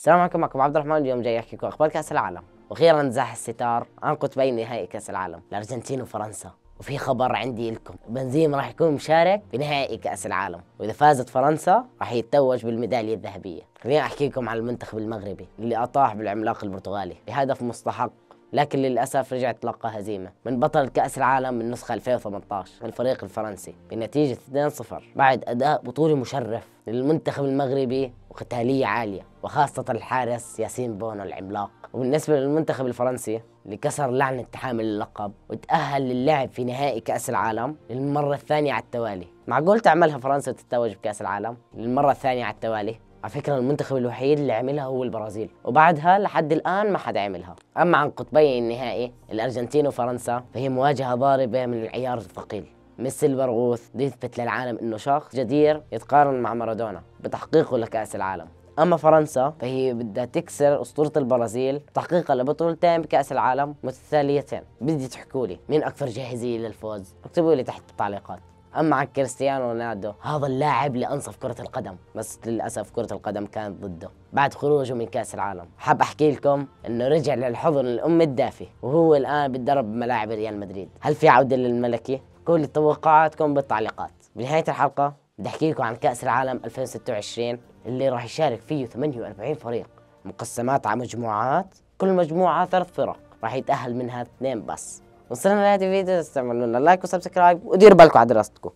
السلام عليكم، معكم عبد الرحمن. اليوم جاي احكي لكم اخبار كاس العالم. واخيرا نزاح الستار عن قطبي نهائي كاس العالم، الارجنتين وفرنسا. وفي خبر عندي لكم، بنزيما راح يكون مشارك بنهائي كاس العالم، واذا فازت فرنسا راح يتوج بالميداليه الذهبيه. خليني احكي لكم عن المنتخب المغربي اللي اطاح بالعملاق البرتغالي بهدف مستحق، لكن للأسف رجع تلقى هزيمة من بطل كأس العالم من نسخة 2018 الفريق الفرنسي بنتيجة 2-0 بعد أداء بطولي مشرف للمنتخب المغربي وقتالية عالية، وخاصة الحارس ياسين بونو العملاق. وبالنسبة للمنتخب الفرنسي اللي كسر لعنة تحامل اللقب وتأهل للعب في نهائي كأس العالم للمرة الثانية على التوالي. معقول تعملها فرنسا وتتوج بكأس العالم للمرة الثانية على التوالي؟ على فكرة المنتخب الوحيد اللي عملها هو البرازيل، وبعدها لحد الآن ما حد عملها. أما عن قطبي النهائي الأرجنتين وفرنسا فهي مواجهة ضاربة من العيار الثقيل. ميسي البرغوث يثبت للعالم إنه شخص جدير يتقارن مع مارادونا بتحقيقه لكأس العالم. أما فرنسا فهي بدها تكسر أسطورة البرازيل بتحقيقها لبطولتين بكأس العالم متتاليتين. بدي تحكوا لي مين أكثر جاهزية للفوز؟ اكتبوا لي تحت بالتعليقات. أما عن كريستيانو رونالدو، هذا اللاعب اللي أنصف كرة القدم، بس للأسف كرة القدم كانت ضده بعد خروجه من كأس العالم. حاب أحكي لكم إنه رجع للحضن الأم الدافي، وهو الآن بيتدرب بملاعب ريال مدريد. هل في عودة للملكي؟ كل توقعاتكم بالتعليقات. بنهاية الحلقة بدي أحكي لكم عن كأس العالم 2026 اللي راح يشارك فيه 48 فريق مقسمات على مجموعات، كل مجموعة 3 فرق راح يتأهل منها 2 بس. وصلنا لهذا الفيديو، استعملوا لنا لايك وسبسكرايب وديروا بالكم على دراستكم.